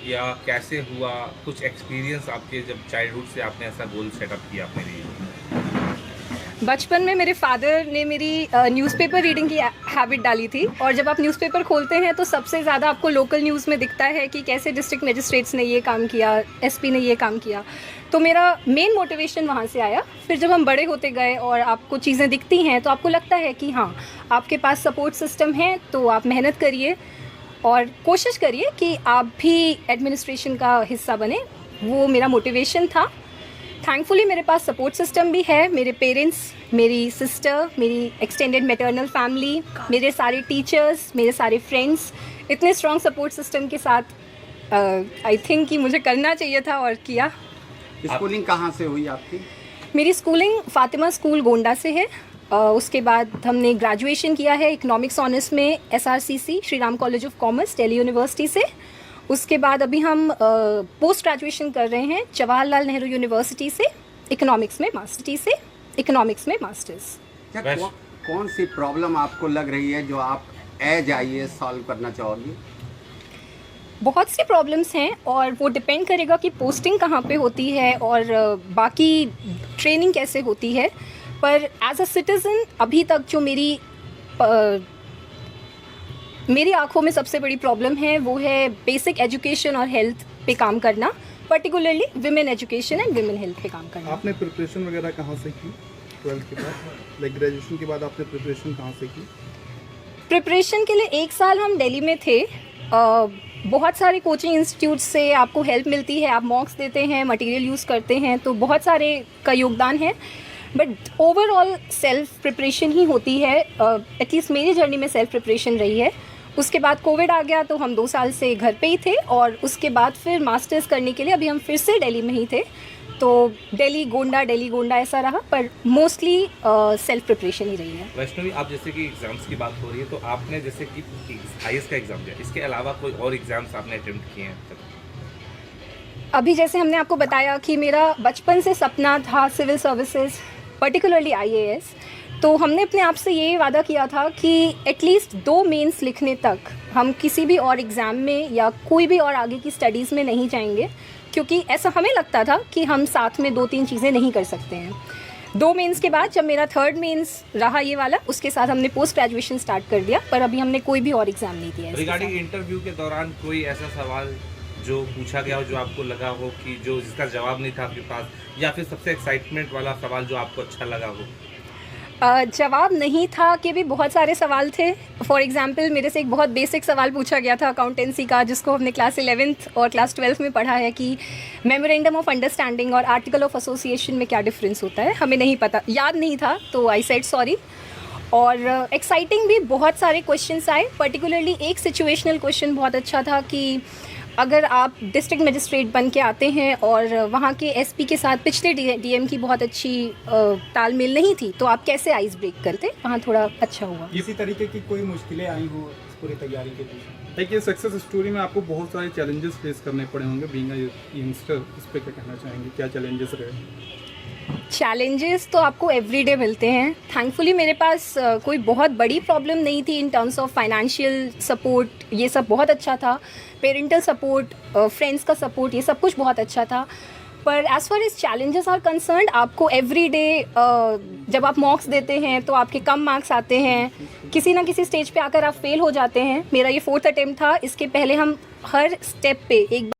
या कैसे हुआ? कुछ एक्सपीरियंस आपके जब चाइल्डहुड से आपने ऐसा गोल सेटअप किया अपने लिए? बचपन में मेरे फादर ने मेरी न्यूज़पेपर रीडिंग की हैबिट डाली थी, और जब आप न्यूज़पेपर खोलते हैं तो सबसे ज़्यादा आपको लोकल न्यूज़ में दिखता है कि कैसे डिस्ट्रिक्ट मजिस्ट्रेट्स ने ये काम किया, एसपी ने ये काम किया। तो मेरा मेन मोटिवेशन वहाँ से आया। फिर जब हम बड़े होते गए और आपको चीज़ें दिखती हैं तो आपको लगता है कि हाँ, आपके पास सपोर्ट सिस्टम है, तो आप मेहनत करिए और कोशिश करिए कि आप भी एडमिनिस्ट्रेशन का हिस्सा बने। वो मेरा मोटिवेशन था। थैंकफुली मेरे पास सपोर्ट सिस्टम भी है। मेरे पेरेंट्स, मेरी सिस्टर, मेरी एक्सटेंडेड मैटरनल फैमिली, मेरे सारे टीचर्स, मेरे सारे फ्रेंड्स, इतने स्ट्रॉन्ग सपोर्ट सिस्टम के साथ आई थिंक कि मुझे करना चाहिए था और किया। स्कूलिंग कहाँ से हुई आपकी? मेरी स्कूलिंग फातिमा स्कूल गोंडा से है। उसके बाद हमने ग्रेजुएशन किया है इकोनॉमिक्स ऑनर्स में SRCC Shri Ram college of commerce Delhi university से। उसके बाद अभी हम पोस्ट ग्रेजुएशन कर रहे हैं जवाहरलाल नेहरू यूनिवर्सिटी से इकोनॉमिक्स में मास्टर्स। कौन सी प्रॉब्लम आपको लग रही है जो आप एज IAS सॉल्व करना चाहोगी? बहुत सी प्रॉब्लम्स हैं और वो डिपेंड करेगा कि पोस्टिंग कहाँ पे होती है और बाकी ट्रेनिंग कैसे होती है। पर एज अ सिटीज़न अभी तक जो मेरी आंखों में सबसे बड़ी प्रॉब्लम है वो है बेसिक एजुकेशन और हेल्थ पे काम करना, particularly women education and women health पे काम करना। आपने प्रिपरेशन वगैरह कहाँ से की 12th के बाद? लाइक ग्रेजुएशन के बाद आपने प्रिपरेशन कहाँ से की? प्रिपरेशन के लिए 1 साल हम दिल्ली में थे। बहुत सारे कोचिंग इंस्टीट्यूट से आपको हेल्प मिलती है, आप मॉक्स देते हैं, मटेरियल यूज़ करते हैं, तो बहुत सारे का योगदान है। बट ओवरऑल सेल्फ प्रिपरेशन ही होती है। एटलीस्ट मेरी जर्नी में सेल्फ प्रिपरेशन रही है। उसके बाद कोविड आ गया तो हम 2 साल से घर पे ही थे, और उसके बाद फिर मास्टर्स करने के लिए अभी हम फिर से दिल्ली में ही थे। तो दिल्ली गोंडा ऐसा रहा, पर मोस्टली सेल्फ प्रिपरेशन ही रही है। वैष्णवी, आप जैसे कि एग्जाम्स की बात हो रही है, तो आपने जैसे कि IAS का एग्जाम दिया, इसके अलावा कोई और एग्जाम्स आपने अटेम्प्ट किए हैं? अभी जैसे हमने आपको बताया कि मेरा बचपन से सपना था सिविल सर्विसेज, पर्टिकुलरली IAS। तो हमने अपने आप से ये वादा किया था कि एटलीस्ट 2 मेंस लिखने तक हम किसी भी और एग्ज़ाम में या कोई भी और आगे की स्टडीज़ में नहीं जाएंगे, क्योंकि ऐसा हमें लगता था कि हम साथ में 2-3 चीज़ें नहीं कर सकते हैं। 2 मेंस के बाद जब मेरा 3rd मेंस रहा ये वाला, उसके साथ हमने पोस्ट ग्रेजुएशन स्टार्ट कर दिया, पर अभी हमने कोई भी और एग्ज़ाम नहीं दिया है। रिगार्डिंग इंटरव्यू के दौरान कोई ऐसा सवाल जो पूछा गया हो जो आपको लगा हो कि जो जिसका जवाब नहीं था आपके पास, या फिर सबसे एक्साइटमेंट वाला सवाल जो आपको अच्छा लगा हो? जवाब नहीं था कि भी बहुत सारे सवाल थे। फॉर एग्ज़ाम्पल मेरे से एक बहुत बेसिक सवाल पूछा गया था अकाउंटेंसी का, जिसको हमने क्लास 11th और क्लास 12th में पढ़ा है कि मेमोरेंडम ऑफ अंडरस्टैंडिंग और आर्टिकल ऑफ एसोसिएशन में क्या डिफरेंस होता है। हमें नहीं पता, याद नहीं था, तो आई सेड सॉरी। और एक्साइटिंग भी बहुत सारे क्वेश्चंस आए। पर्टिकुलरली एक सिचुएशनल क्वेश्चन बहुत अच्छा था कि अगर आप डिस्ट्रिक्ट मजिस्ट्रेट बन के आते हैं और वहाँ के एसपी के साथ पिछले DM की बहुत अच्छी तालमेल नहीं थी, तो आप कैसे आइस ब्रेक करते। वहाँ थोड़ा अच्छा हुआ। इसी तरीके की कोई मुश्किलें आई हो इस पूरी तैयारी के पीछे? देखिए, सक्सेस स्टोरी में आपको बहुत सारे चैलेंजेस फेस करने पड़े होंगे बीइंग अ यंगस्टर। इस पर क्या कहना चाहेंगे, क्या चैलेंजेस रहे? चैलेंजेस तो आपको एवरीडे मिलते हैं। थैंकफुली मेरे पास कोई बहुत बड़ी प्रॉब्लम नहीं थी in terms of financial support, ये सब बहुत अच्छा था। पेरेंटल सपोर्ट, फ्रेंड्स का सपोर्ट, ये सब कुछ बहुत अच्छा था। पर as far as challenges are concerned, आपको एवरीडे जब आप मॉक्स देते हैं तो आपके कम मार्क्स आते हैं, किसी ना किसी स्टेज पे आकर आप फेल हो जाते हैं। मेरा ये 4th अटेम्प्ट था। इसके पहले हम हर स्टेप पे एक